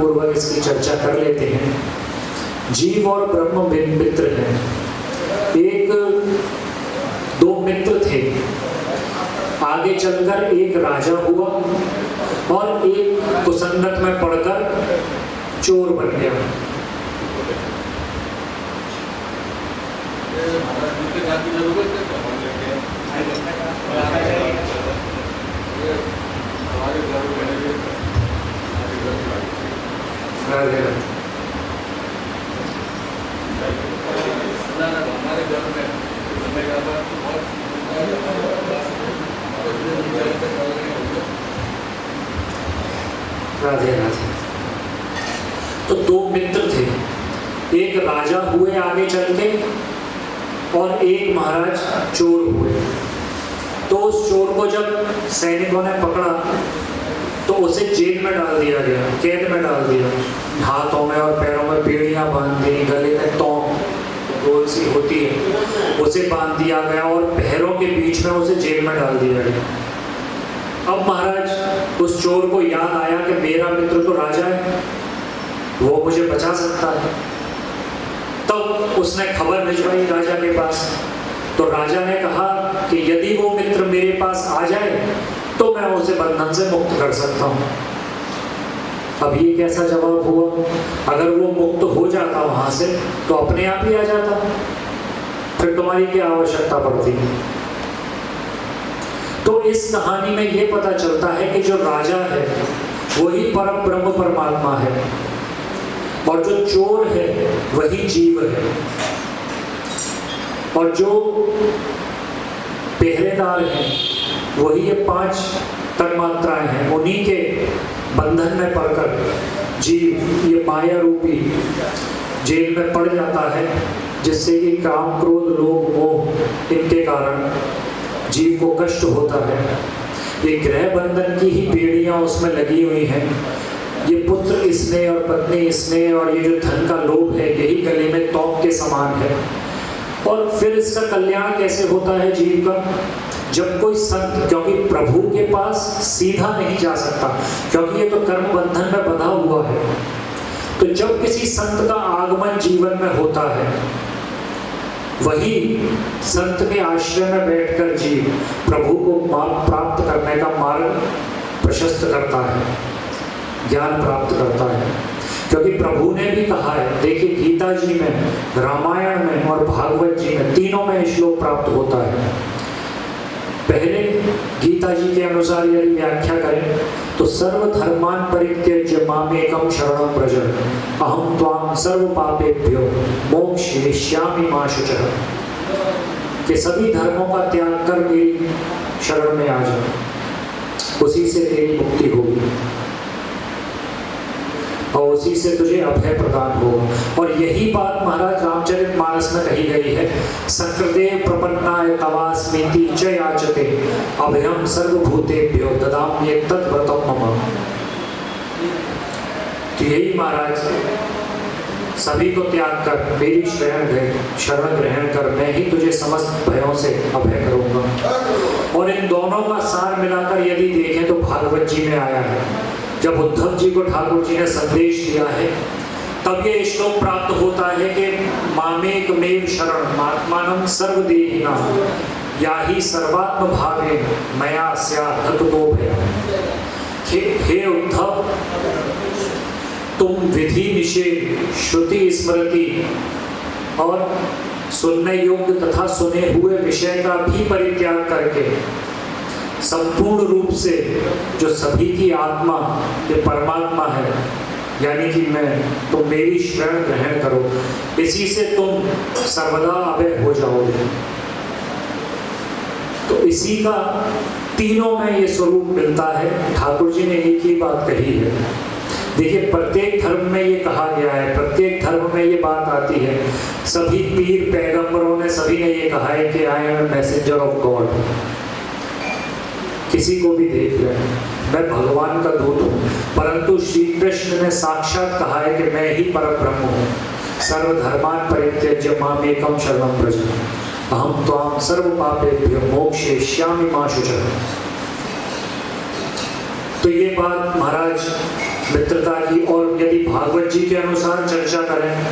पूर्वक इसकी चर्चा कर लेते हैं। जीव और ब्रह्म मित्र हैं। एक दो मित्र थे, आगे चलकर एक राजा हुआ और एक कुसंगत में पड़कर चोर बन गया। राधे राधे। तो दो मित्र थे, एक राजा हुए आगे चल के और एक महाराज चोर हुए। तो उस चोर को जब सैनिकों ने पकड़ा तो उसे जेल में डाल दिया गया, कैद में डाल दिया। हाथों में और पैरों में बेड़ियां बांध दी, गले में तौम गोल सी होती है उसे बांध दिया गया और पैरों के बीच में उसे जेल में डाल दिया गया। अब महाराज उस चोर को याद आया कि मेरा मित्र तो राजा है, वो मुझे बचा सकता है। तब उसने खबर भिजवाई राजा के पास। तो राजा ने कहा कि यदि वो मित्र मेरे पास आ जाए तो मैं उसे बंधन से मुक्त कर सकता हूँ। अब ये कैसा जवाब हुआ? अगर वो मुक्त हो जाता वहां से तो अपने आप ही आ जाता, फिर तुम्हारी क्या आवश्यकता पड़ती। तो इस कहानी में ये पता चलता है कि जो राजा है वही परम ब्रह्म परमात्मा है और जो चोर है वही जीव है, और जो पहरेदार हैं वही ये 5 तन्मात्राएं हैं। उन्हीं के बंधन में पड़कर जीव ये माया रूपी जेल में पड़ जाता है, जिससे कि काम क्रोध लोभ मोह इनके कारण जीव को कष्ट होता है। ये ग्रह बंधन की ही बेड़ियां उसमें लगी हुई हैं। ये पुत्र स्नेह और पत्नी स्नेह और ये जो धन का लोभ है यही गले में तौक के समान है। और फिर इसका कल्याण कैसे होता है जीव का? जब कोई संत, क्योंकि प्रभु के पास सीधा नहीं जा सकता क्योंकि ये तो कर्म बंधन में बंधा हुआ है, तो जब किसी संत का आगमन जीवन में होता है वही संत के आश्रय में बैठकर जीव प्रभु को प्राप्त करने का मार्ग प्रशस्त करता है, ज्ञान प्राप्त करता है। क्योंकि प्रभु ने भी कहा है, देखिए गीता जी में, रामायण में और भागवत जी में, तीनों में श्लोक प्राप्त होता है। पहले गीता जी के अनुसार यदि व्याख्या करें तो सर्वधर्मान् परित्यज्य मामेकं शरणं व्रज अहं त्वां सर्व पापेभ्यो मोक्षयिष्यामि मा शुचः। कि सभी धर्मों का त्याग कर मेरी शरण में आ जा, उसी से तेरी मुक्ति होगी और उसी से तुझे अभय प्रदान होगा। और यही बात महाराज रामचरितमानस में कही गई है, सकृदेव प्रपन्नाय तवास्मीति च याचते अभयं सर्वभूतेभ्यो ददाम्ये तद्व्रतं मम। तो यही महाराज सभी को त्याग कर मेरी शरण ग्रहण कर, मैं ही तुझे समस्त भयों से अभय करूंगा। और इन दोनों का सार मिलाकर यदि देखें तो भागवत जी में आया है। जब उद्धव जी को ठाकुर जी ने संदेश दिया है तब ये श्लोक प्राप्त होता है कि मामेकमेव शरण आत्मानं सर्वदेहिनां याहि सर्वात्म भावेन मया स्यात् ततो भयम्। हे उद्धव, तुम विधि निषेध, श्रुति स्मृति और सुनने योग्य तथा सुने हुए विषय का भी परित्याग करके संपूर्ण रूप से जो सभी की आत्मा ये परमात्मा है, यानी कि मैं, तुम मेरी शरण ग्रहण करो, इसी से तुम सर्वदा अभय हो जाओगे। तो इसी का तीनों में ये स्वरूप मिलता है। ठाकुर जी ने एक ही बात कही है। देखिए प्रत्येक धर्म में ये कहा गया है, प्रत्येक धर्म में ये बात आती है। सभी पीर पैगंबरों ने, सभी ने ये कहा है कि I am messenger of God. किसी को भी देख ले, मैं भगवान का दूत हूँ, परंतु श्री कृष्ण ने साक्षात कहा है कि मैं ही परब्रह्म हूँ। सर्वधर्मान् परित्यज्य मामेकं शरणं व्रज अहं त्वां सर्व पापेभ्यो मोक्षयिष्यामि मा शुचः। तो ये बात महाराज मित्रता की, और यदि जी के अनुसार चर्चा करें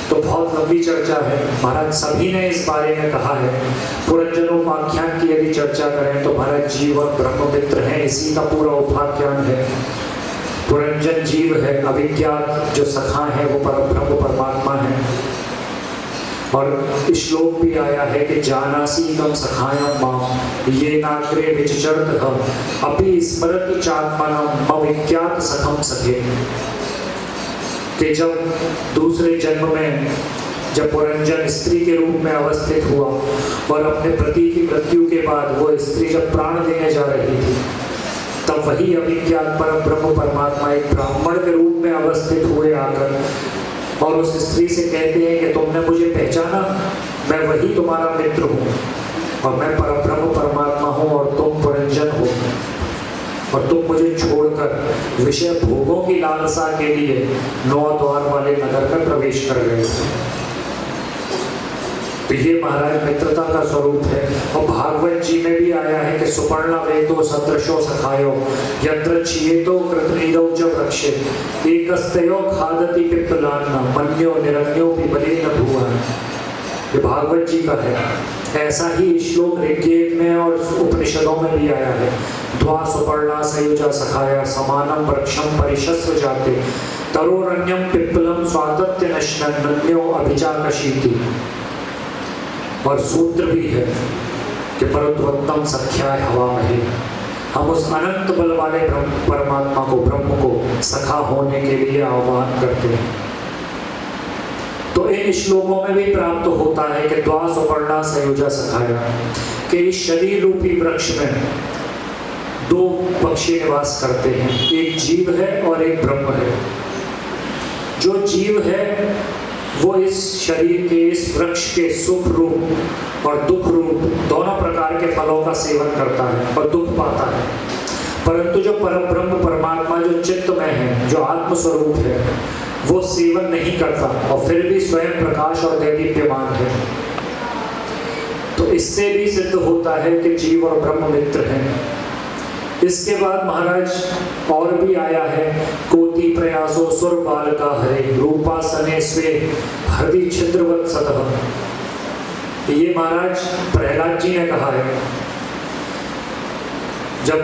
तो बहुत लंबी चर्चा है। महाराज सभी ने इस बारे में कहा है। पुरंजनोपाख्यान की यदि चर्चा करें तो महाराज जीव और ब्रह्म मित्र हैं, इसी का पूरा उपाख्यान है। पुरंजन जीव है, अविज्ञात जो सखा है वो परब्रह्म परमात्मा है। और श्लोक भी आया है कि जानासी तम सखायम माम ये नाग्रे विचचरत अपि स्मरति चात्मनम अविज्ञात सखम सखे। कि जब दूसरे जन्म में जब पुरंजन स्त्री के रूप में अवस्थित हुआ और अपने पति की मृत्यु के बाद वो स्त्री जब प्राण देने जा रही थी, तब वही अविज्ञात परम ब्रह्म परमात्मा एक ब्राह्मण के रूप में अवस्थित हुए आकर और उस स्त्री से कहते हैं कि तुमने मुझे पहचाना, मैं वही तुम्हारा मित्र हूँ और मैं परम ब्रह्म परमात्मा हूँ और तुम पुरंजन हो और तुम मुझे छोड़कर विषय भोगों की लालसा के लिए 9 द्वार वाले नगर में प्रवेश कर गए। तो ये महाराज मित्रता का स्वरूप है। और भागवत जी में भी आया है कि सुपर्णा वेदो सदृशो सखायो यत्र छियेतो कृतनीदौ च वृक्षे एकस्तयो खादति पिप्पलान्न मन्यो निरन्यो विमलेन भुवन। ये भागवत जी का है। ऐसा ही श्लोक ऋग्वेद में और उपनिषदों में भी आया है। ध्वा सुपर्णा सयुजा सखाया समानम वृक्षम परिशस्व जाते तरोरण्यम पिप्पलम स्वातत्य नश्यो अभिजाकशीति। और सूत्र भी है कि परत्वत्तम सख्याय हवा महे। हम उस अनंत बल वाले परमात्मा को, ब्रह्म को सखा होने के लिए आह्वान करते हैं। तो इन श्लोकों में भी प्राप्त होता है कि द्वा सुपर्णा सयुजा सखाया कि इस शरीर रूपी वृक्ष में 2 पक्षी निवास करते हैं, एक जीव है और एक ब्रह्म है। जो जीव है वो इस शरीर के, इस वृक्ष के सुख रूप और दुख रूप दोनों प्रकार के फलों का सेवन करता है और दुख पाता है। परंतु जो परब्रह्म परमात्मा जो चित्त में है, जो आत्म स्वरूप है, वो सेवन नहीं करता और फिर भी स्वयं प्रकाश और दैदीप्यमान है। तो इससे भी सिद्ध होता है कि जीव और ब्रह्म मित्र हैं। इसके बाद महाराज और भी आया है, कोटि प्रयासो सुर बालका हरे रूपासने स्वे हृदय छिद्रवत सतः। ये महाराज प्रहलाद जी ने कहा है। जब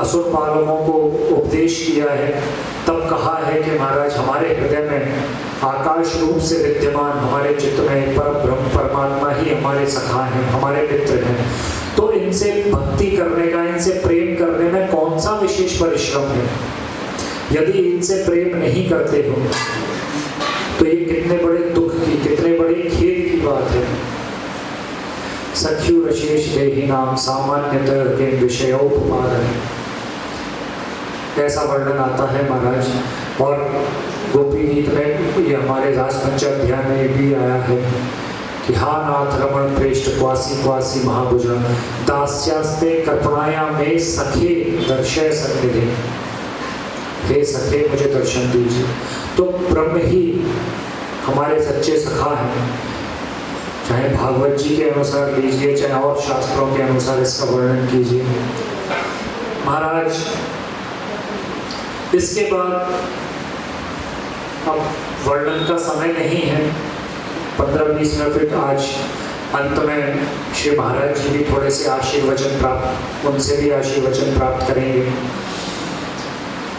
असुर बालकों को उपदेश किया है तब कहा है कि महाराज हमारे हृदय में आकाश रूप से विद्यमान हमारे चित्त में परम ब्रह्म परमात्मा ही हमारे सखा हैं, हमारे मित्र हैं। तो इनसे भक्ति करने का, इनसे प्रेम करने में कौन सा विशेष परिश्रम है? यदि इनसे प्रेम नहीं करते हो तो ये कितने बड़े दुख की, कितने बड़े खेद की बात है। सख्यु रशेष देहि नाम सामान्यतः के विषयोपपादन, ऐसा वर्णन आता है महाराज। और गोपी गीत में, ये हमारे रास पंचाध्याय में भी आया है कि हा नाथ रमण प्रेष्ठ क्वासी क्वासी महाभुजा दास्यास्ते कल्पनाया में सखे दर्शय सन्निधि। हे सखे मुझे दर्शन दीजिए। तो ब्रह्म ही हमारे सच्चे सखा हैं, चाहे भागवत जी के अनुसार लीजिए, चाहे और शास्त्रों के अनुसार इसका वर्णन कीजिए महाराज। इसके बाद अब वर्णन का समय नहीं है, 15-20 मिनट आज अंत में श्री महाराज जी भी थोड़े से आशीर्वचन प्राप्त, उनसे भी आशीर्वचन प्राप्त करेंगे।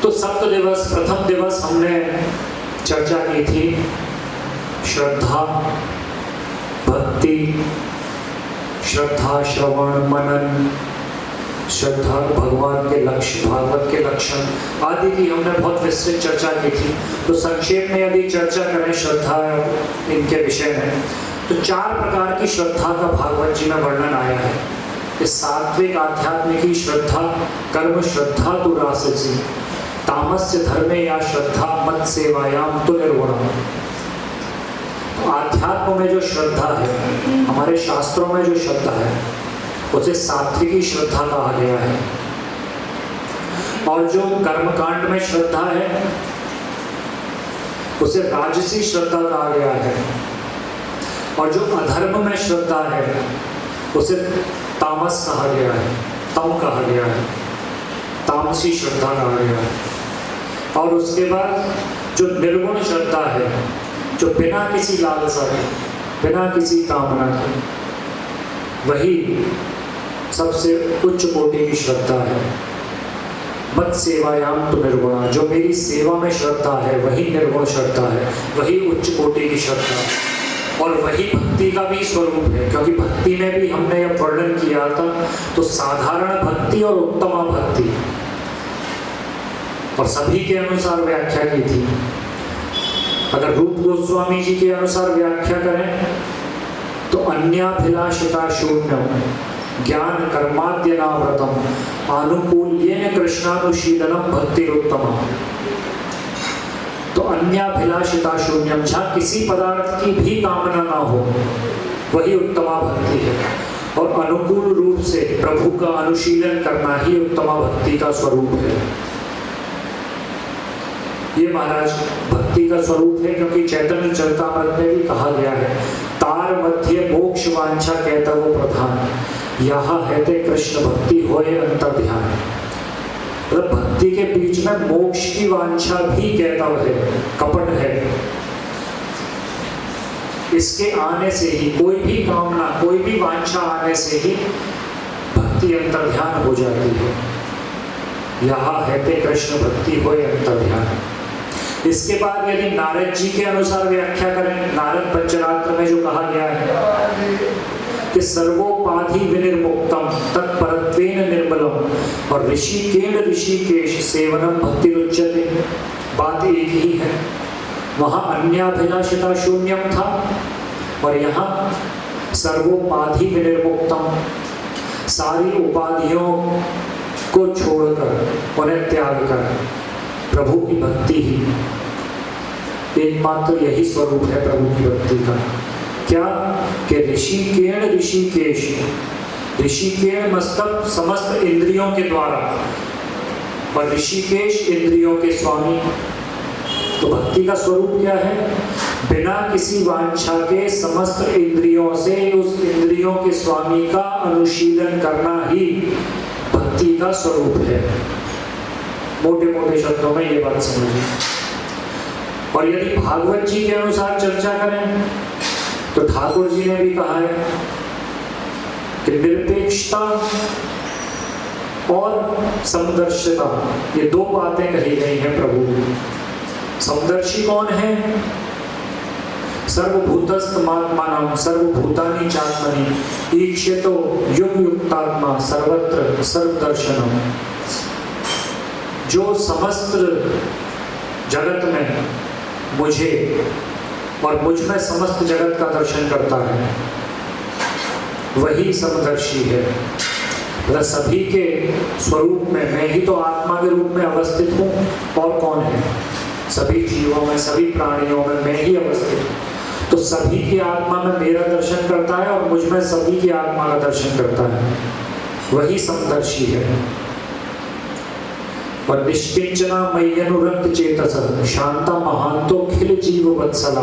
तो सप्त दिवस, प्रथम दिवस हमने चर्चा की थी श्रद्धा, भक्ति, श्रद्धा, श्रवण, मनन, श्रद्धा, भगवान के लक्ष्य, भागवत के लक्षण आदि की हमने बहुत विस्तृत चर्चा की थी। तो संक्षेप में यदि चर्चा करें श्रद्धा इनके विषय में, तो 4 प्रकार की श्रद्धा का भागवत जी में वर्णन आया है। इस सात्विक आध्यात्मिक श्रद्धा, कर्म श्रद्धा तु राससी, तामस्य धर्मे या श्रद्धा मत सेवायाम तु निर्गुणम। आध्यात्म में जो श्रद्धा है, हमारे शास्त्रों में जो श्रद्धा है, उसे सात्विकी श्रद्धा कहा गया है। और जो कर्मकांड में श्रद्धा है उसे राजसी श्रद्धा कहा गया है। और जो अधर्म में श्रद्धा है उसे तामस कहा गया है, तम कहा गया है, तामसी श्रद्धा कहा गया है। और उसके बाद जो निर्गुण श्रद्धा है, जो बिना किसी लालसा के, बिना किसी कामना के, वही सबसे उच्च कोटि की श्रद्धा है। मत सेवायाम तो निर्गुणा, जो मेरी सेवा में श्रद्धा है वही निर्गुण श्रद्धा है, वही उच्च कोटि की श्रद्धा है। और वही भक्ति का भी स्वरूप है, क्योंकि भक्ति में भी हमने जब वर्णन किया था तो साधारण भक्ति और उत्तमा भक्ति और सभी के अनुसार व्याख्या की थी। अगर रूप गोस्वामी जी के अनुसार व्याख्या करें तो अन्याभिलाषिता शून्यम ज्ञान कर्माद्यनाव्रतम आनुकूल्येन कृष्णानुशीलनम भक्तिरुत्तमा। तो अन्याभिलाषिता शून्यम, जहाँ किसी पदार्थ की भी कामना ना हो, वही उत्तमा भक्ति है। और अनुकूल रूप से प्रभु का अनुशीलन करना ही उत्तमा भक्ति का स्वरूप है। ये महाराज भक्ति का स्वरूप है, क्योंकि चैतन्य चरितामृत में भी कहा गया है, तार मध्य मोक्ष वांछा कहता वो प्रधान, यहाँ है ते कृष्ण भक्ति होए अंतर ध्यान। मतलब भक्ति के बीच में मोक्ष की वांछा भी कहता है, कपट है। इसके आने से ही, कोई भी कामना, कोई भी वांछा आने से ही भक्ति अंतर ध्यान हो जाती है। यहाँ है ते कृष्ण भक्ति होए अंतर ध्यान। इसके बाद यदि नारद जी के अनुसार व्याख्या करें, नारद पंचरात्र में जो कहा गया है कि सर्वोपाधि विनिर्मुक्तम तत्परत्वेन निर्मलम और ऋषिकेन ऋषिकेश सेवनम भक्ति रुच्यते, बात एक ही है। वहाँ अन्याभिलाषिता शून्यम था और यहाँ सर्वोपाधि विनिर्मुक्तम, सारी उपाधियों को छोड़कर, उन्हें त्याग कर प्रभु की भक्ति ही, एकमात्र यही स्वरूप है प्रभु की भक्ति का। क्या कि ऋषिकेण ऋषिकेश, ऋषिकेण मतलब समस्त इंद्रियों के द्वारा और ऋषिकेश इंद्रियों के स्वामी। तो भक्ति का स्वरूप क्या है? बिना किसी वांछा के समस्त इंद्रियों से उस इंद्रियों के स्वामी का अनुशीलन करना ही भक्ति का स्वरूप है। मोटे मोटे शब्दों में ये बात समझिए। और यदि भागवत जी के अनुसार चर्चा करें तो ठाकुर जी ने भी कहा है कि निरपेक्षता और समदर्शिता, ये दो बातें कही गई हैं प्रभु की। समदर्शी कौन है? सर्वभूतस्थमात्मानं सर्वभूतानि चात्मनि ईक्षितो युग युक्तात्मा सर्वत्र सर्वदर्शनम। जो समस्त जगत में मुझे और मुझ में समस्त जगत का दर्शन करता है, वही समदर्शी है। मतलब सभी के स्वरूप में मैं ही तो आत्मा के रूप में अवस्थित हूँ, और कौन है? सभी जीवों में, सभी प्राणियों में मैं ही अवस्थित हूँ। तो सभी की आत्मा में मेरा दर्शन करता है और मुझ में सभी की आत्मा का दर्शन करता है, वही समदर्शी है। और निष्किंचना मय्यनुरक्त चेतसः शांता महांतो खिल जीव वत्सला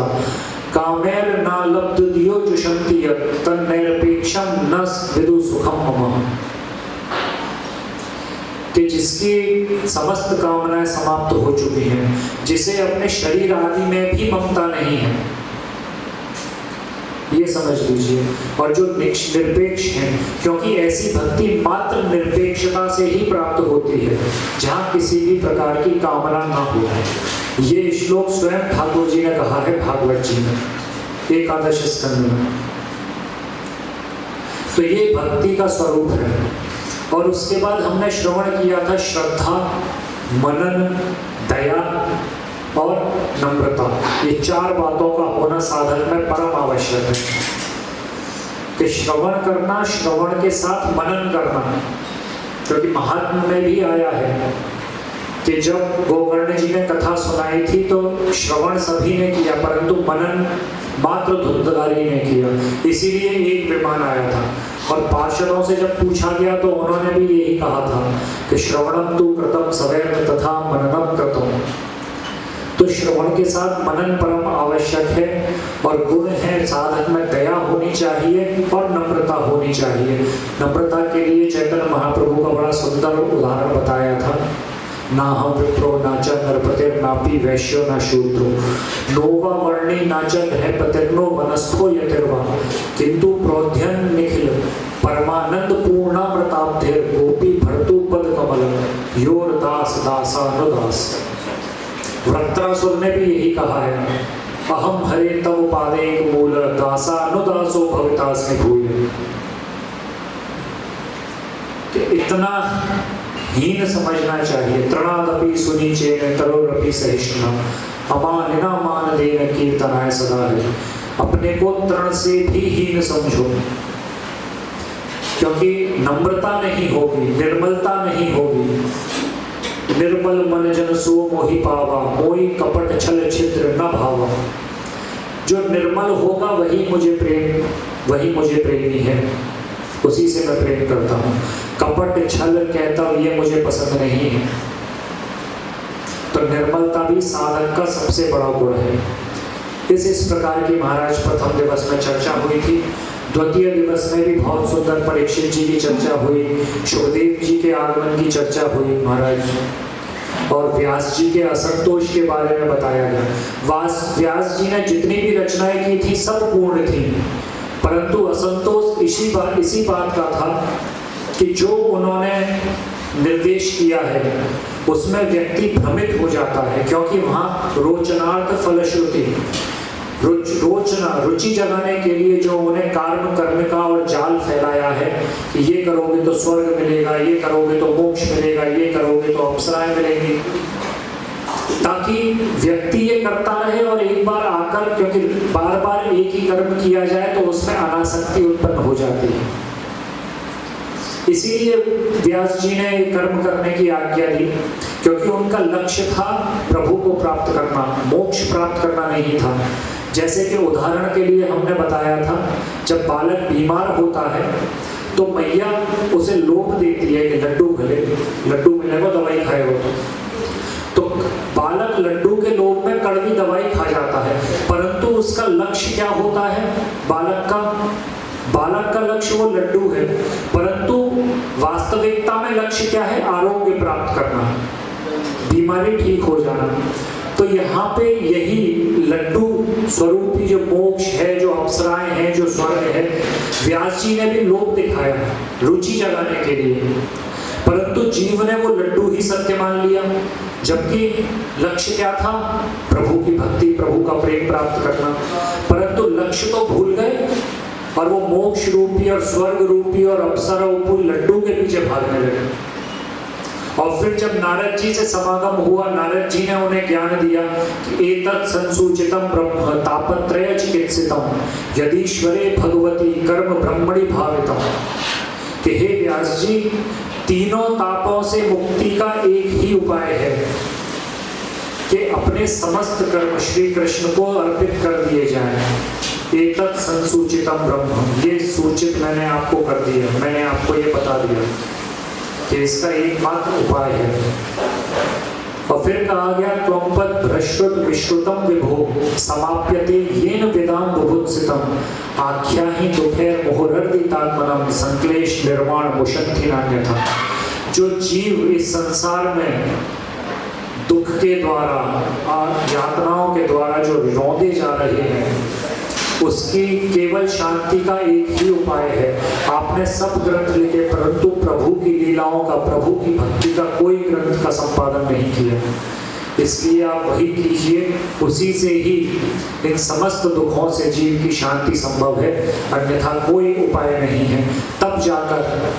कामेर न लब्ध दियो जुषन्ति यत् तन्निरपेक्षम न विदु सुखम मम। कि जिसकी समस्त कामनाएं समाप्त हो चुकी हैं, जिसे अपने शरीर आदि में भी ममता नहीं है, ये समझ लीजिए। और जो निरपेक्ष है, क्योंकि ऐसी भक्ति मात्र निरपेक्षता से ही प्राप्त होती है, जहाँ किसी भी प्रकार की कामना ना हो। ये श्लोक स्वयं ठाकुर जी ने कहा है भागवत जी में, एकादश स्कंद में। तो ये भक्ति का स्वरूप है। और उसके बाद हमने श्रवण किया था श्रद्धा, मनन, दया और नम्रता। ये चार बातों का होना साधक में परम आवश्यक है। कि श्रवण करना, श्रवण के साथ मनन करना, क्योंकि महात्मा में भी आया है कि जब गोकर्ण जी ने कथा सुनाई थी तो श्रवण सभी ने किया, परंतु मनन मात्र धुंधकारी ने किया। इसीलिए एक विमान आया था। और पार्षदों से जब पूछा गया तो उन्होंने भी यही कहा था कि श्रवणम तु कृतम सवैर्न तथा मननम कृतम। तो श्रवण के साथ मनन परम आवश्यक है। और गुण है साधक में दया होनी चाहिए और नम्रता होनी चाहिए। नम्रता के लिए चैतन्य महाप्रभु का बड़ा सुंदर उदाहरण बताया था ना हम विप्रो ना च नरपतिर्नापि वैश्यो न शूद्रो नोवा वर्णी ना च गृहपतिर्नो वनस्थो यतिर्वा किंतु प्रोध्यन निखिल परमानंद पूर्णामृताब्धेर गोपी भर्तु पद कमल योर दास दासानुदास। वृत्रासुर ने भी यही कहा है, अहम हरे तव पादेक मूल दासानुदासो भवितास्मि भूय। कि इतना हीन समझना चाहिए। तृणादपि सुनीचेन तरोरपि सहिष्णुना अमानिना मान देन कीर्तनाय सदा है। अपने को तृण से भी हीन समझो, क्योंकि नम्रता नहीं होगी, निर्मलता नहीं होगी। निर्मल मन जन सो मोहि पावा मोहि कपट छल छिद्र न भावा। जो निर्मल होगा वही मुझे प्रेमी है, उसी से मैं प्रेम करता हूँ। कपट छल कहता ये मुझे पसंद नहीं है। तो निर्मलता भी साधक का सबसे बड़ा गुण है। इस प्रकार की महाराज प्रथम दिवस में चर्चा हुई थी। द्वितीय दिवस में भी बहुत सुंदर परीक्षित जी की चर्चा हुई, सुखदेव जी के आगमन की चर्चा हुई महाराज, और व्यास जी के असंतोष के बारे में बताया गया। व्यास जी ने जितनी भी रचनाएं की थी सब पूर्ण थी, परंतु असंतोष इसी बात का था कि जो उन्होंने निर्देश किया है उसमें व्यक्ति भ्रमित हो जाता है, क्योंकि वहाँ रोचनार्थ फलश्रुति रोचना रुचि जगाने के लिए जो उन्हें कर्म का और जाल फैलाया है कि ये करोगे तो स्वर्ग मिलेगा, ये करोगे तो मोक्ष मिलेगा, ये करोगे तो अप्सराएं मिलेंगी, ताकि व्यक्ति ये करता रहे और एक बार आकर, क्योंकि बार बार एक ही कर्म किया जाए तो उसमें अनासक्ति उत्पन्न हो जाती है। इसीलिए व्यास जी ने कर्म करने की आज्ञा दी, क्योंकि उनका लक्ष्य था प्रभु को प्राप्त करना, मोक्ष प्राप्त करना नहीं था। जैसे कि उदाहरण के लिए हमने बताया था, जब बालक बीमार होता है तो मैया उसे लोभ देती है कि लड्डू मिलेगा दवाई खाएगा। तो बालक लड्डू के लोभ में कड़वी दवाई खा जाता है, परंतु उसका लक्ष्य क्या होता है? बालक का लक्ष्य वो लड्डू है, परंतु वास्तविकता में लक्ष्य क्या है? आरोग्य प्राप्त करना, बीमारी ठीक हो जाना। तो यहाँ पे यही लड्डू स्वरूपी जो मोक्ष है, जो अप्सराएं हैं, जो स्वर्ग है, व्यास जी ने भी लोभ दिखाया रुचि जगाने के लिए, परंतु जीव ने वो लड्डू ही सत्य मान लिया, जबकि लक्ष्य क्या था? प्रभु की भक्ति, प्रभु का प्रेम प्राप्त करना। परंतु लक्ष्य तो भूल गए और वो मोक्ष रूपी और स्वर्ग रूपी और अप्सरा रूपी लड्डू के पीछे भागने लगे। और फिर जब नारद जी से समागम हुआ, नारद जी ने उन्हें ज्ञान दिया कि एतत् संसूचितम ब्रह्म तापत्रय चिकित्सितम यदीश्वरे भगवती कर्म ब्रह्मणि भावितम। कि हे व्यास जी, तीनों तापों से मुक्ति का एक ही उपाय है कि अपने समस्त कर्म श्री कृष्ण को अर्पित कर दिए जाएं। एतत् संसूचितम ब्रह्म, ये सूचित मैंने आपको कर दिया, मैंने आपको ये बता दिया कि इसका एकमात्र उपाय है। और फिर कहा गया त्वंपद भ्रश्रुत विश्रुतम विभो समाप्यते येन विदाम बुभुत्सितम आख्या ही दुखेर मुहुरर्दितात्मनम संक्लेश निर्वाण मुशंथि नान्यथा। जो जीव इस संसार में दुख के द्वारा, यातनाओं के द्वारा जो रौंदे जा रहे हैं, उसकी केवल शांति का एक ही उपाय है। आपने सब ग्रंथ लिखे, परंतु प्रभु की लीलाओं का, प्रभु की भक्ति का कोई ग्रंथ का संपादन नहीं किया। इसलिए आप वही कीजिए, उसी से ही इन समस्त दुखों से जीव की शांति संभव है, अन्यथा कोई उपाय नहीं है। तब जाकर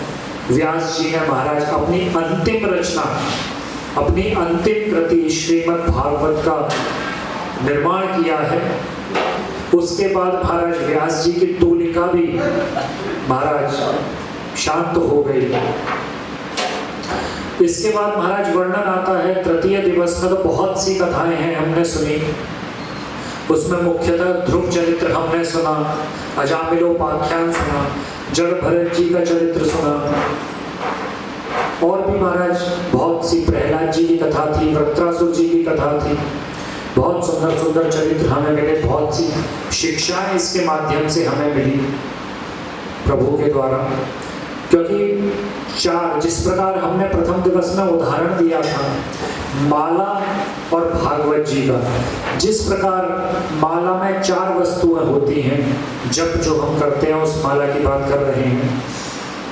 व्यास जी ने महाराज अपनी अंतिम रचना, अपनी अंतिम कृति श्रीमद् भागवत का निर्माण किया है। उसके बाद महाराज व्यास जी की तूलिका भी महाराज शांत हो गई। इसके बाद महाराज वर्णन आता है तृतीय दिवस में, तो बहुत सी कथाएं हैं हमने सुनी। उसमें मुख्यतः ध्रुव चरित्र हमने सुना, अजामिलोपाख्यान सुना, जड़ भरत जी का चरित्र सुना, और भी महाराज बहुत सी प्रहलाद जी की कथा थी, वृत्रासुर जी की कथा थी। बहुत सुंदर सुंदर चरित्र हमें मिले, बहुत सी शिक्षाएं इसके माध्यम से हमें मिली प्रभु के द्वारा। क्योंकि चार, जिस प्रकार हमने प्रथम दिवस में उदाहरण दिया था माला और भागवत जी का, जिस प्रकार माला में 4 वस्तुएं होती हैं, जब जो हम करते हैं उस माला की बात कर रहे हैं।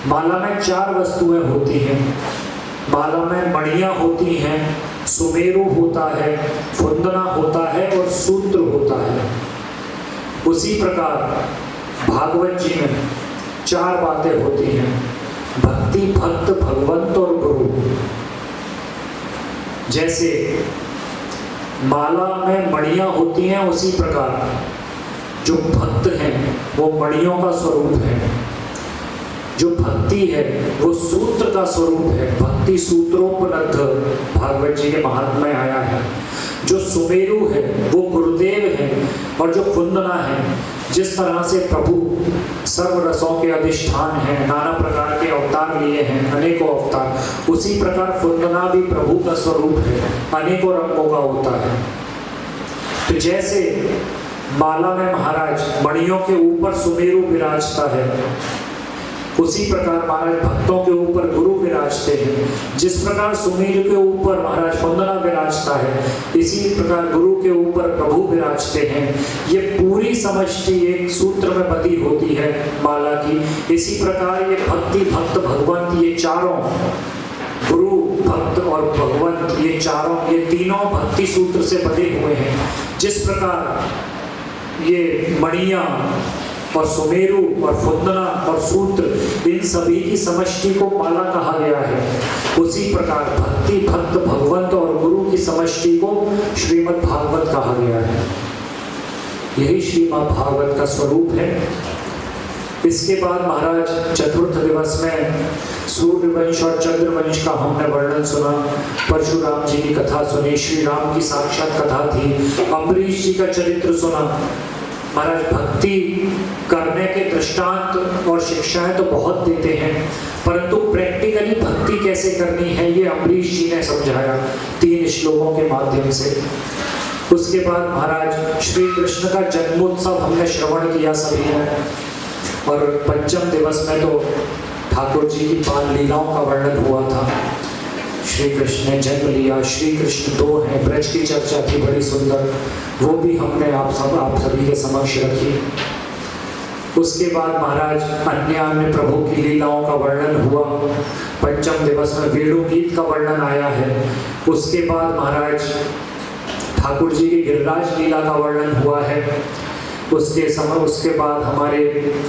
माला में 4 वस्तुएं होती हैं। माला में मणियां होती हैं, सुमेरु होता है, फुंदना होता है और सूत्र होता है। उसी प्रकार भागवत जी में 4 बातें होती हैं, भक्ति, भक्त, भगवंत और गुरु। जैसे माला में मणियां होती हैं, उसी प्रकार जो भक्त हैं वो मणियों का स्वरूप है, जो भक्ति है वो सूत्र का स्वरूप है, भक्ति सूत्रोपलब्ध भागवत जी के महात्म्य में आया है। जो सुमेरु है वो गुरुदेव है, और जो फुंदना है, जिस तरह से प्रभु सर्व रसों के अधिष्ठान हैं, नाना प्रकार के अवतार लिए हैं, अनेकों अवतार, उसी प्रकार फुंदना भी प्रभु का स्वरूप है, अनेकों रंगों का होता है। तो जैसे माला में महाराज मणियों के ऊपर सुमेरु विराजता है, उसी प्रकार महाराज भक्तों के ऊपर गुरु विराजते हैं। जिस प्रकार सुमेरु के ऊपर महाराज फुंदना विराजता है, इसी प्रकार गुरु के ऊपर प्रभु विराजते हैं। ये पूरी समष्टि एक सूत्र में बंधी होती है माला की। इसी प्रकार ये भक्ति, भक्त, भगवंत, ये चारों, गुरु, भक्त और भगवंत, ये चारों, ये तीनों भक्ति सूत्र से बंधे हुए हैं। जिस प्रकार ये मणियां और सुमेरु और फुंदना और सूत्र, इन सभी की समष्टि को माला कहा गया है, उसी प्रकार भक्ति, भक्त, भगवंत और गुरु की समष्टि को श्रीमद् भागवत कहा गया है। यही श्रीमद् भागवत का स्वरूप है। इसके बाद महाराज चतुर्थ दिवस में सूर्यवंश और चंद्रवंश का हमने वर्णन सुना, परशुराम जी की कथा सुनी, श्री राम की साक्षात कथा थी, अम्बरीश जी का चरित्र सुना। महाराज भक्ति करने के दृष्टांत और शिक्षाएं तो बहुत देते हैं, परंतु प्रैक्टिकली भक्ति कैसे करनी है ये अम्बरीश जी ने समझाया 3 श्लोकों के माध्यम से। उसके बाद महाराज श्री कृष्ण का जन्मोत्सव हमने श्रवण किया सभी ने, और पंचम दिवस में तो ठाकुर जी की बाल लीलाओं का वर्णन हुआ था। श्री कृष्ण ने जन्म लिया, श्री कृष्ण 2 हैं, ब्रज की चर्चा थी बड़ी सुंदर, वो भी हमने आप सभी के समक्ष रखी। उसके बाद महाराज अन्य प्रभु की लीलाओं का वर्णन हुआ। पंचम दिवस में वेणु गीत का वर्णन आया है। उसके बाद महाराज ठाकुर जी की गिरिराज लीला का वर्णन हुआ है। उसके बाद हमारे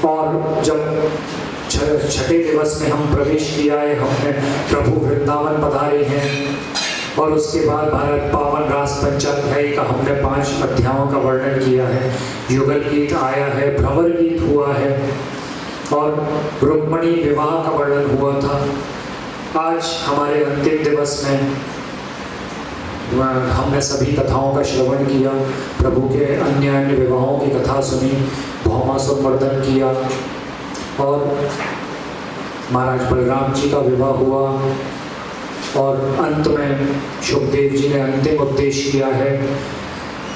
और जब छठे दिवस में हम प्रवेश किया है, हमने प्रभु वृंदावन पधारे हैं। और उसके बाद भारत पावन रास पंचाध्यायी का हमने 5 अध्यायों का वर्णन किया है। युगल गीत आया है, भ्रमर गीत हुआ है, और रुक्मणी विवाह का वर्णन हुआ था। आज हमारे अंतिम दिवस में हमने सभी कथाओं का श्रवण किया, प्रभु के अन्य विवाहों की कथा सुनी, भौमासुर मर्दन किया, और महाराज बलराम जी का विवाह हुआ, और अंत में सुखदेव जी ने अंतिम उपदेश किया है।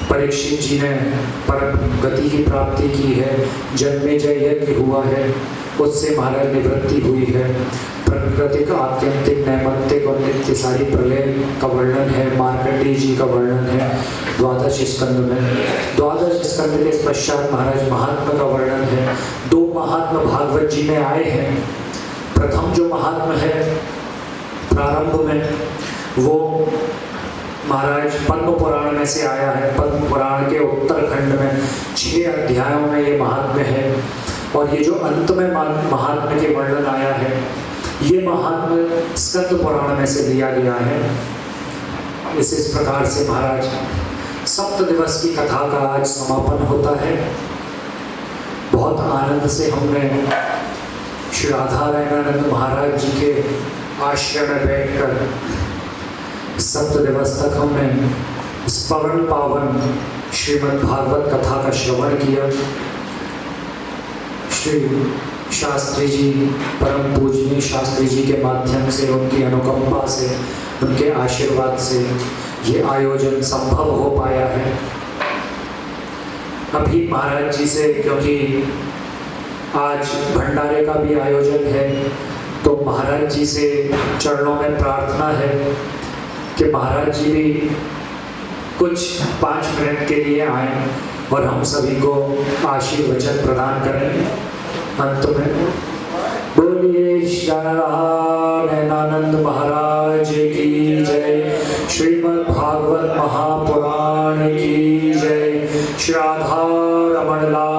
परीक्षित जी ने परम गति की प्राप्ति की है, जन्मेजय यज्ञ हुआ है, उससे महाराज निवृत्ति हुई है। प्राकृतिक, आत्यंतिक, नैमित्तिक और नित्य सारी प्रलय का वर्णन है। मार्कंडेय जी का वर्णन है 12 स्कंद में। 12 स्कंद के पश्चात महाराज महात्मा का वर्णन है। 2 महात्मा भागवत जी में आए हैं। प्रथम जो महात्मा है प्रारंभ में, वो महाराज पद्म पुराण में से आया है। पद्म पुराण के उत्तरखंड में 6 अध्यायों में ये महात्म्य है, और ये जो अंत में महात्म्य के वर्णन आया है, ये महात्म्य स्कंद पुराण में से लिया गया है। इस प्रकार से महाराज सप्त दिवस की कथा का आज समापन होता है। बहुत आनंद से हमने श्री राधा रैनानंद महाराज जी के आश्रम में बैठकर सप्त दिवस तक हमने इस पवन पावन श्रीमद् भागवत कथा का श्रवण किया। श्री शास्त्री जी, परम पूजनीय शास्त्री जी के माध्यम से, उनकी अनुकंपा से, उनके आशीर्वाद से ये आयोजन संभव हो पाया है। अभी महाराज जी से, क्योंकि आज भंडारे का भी आयोजन है, तो महाराज जी से चरणों में प्रार्थना है कि महाराज जी भी कुछ 5 मिनट के लिए आए और हम सभी को आशीर्वचन प्रदान करें। अंत में बोलिए श्यामलानंद महाराज की जय, श्रीमद् भागवत महापुराण की जय, श्री राधा रमण लाल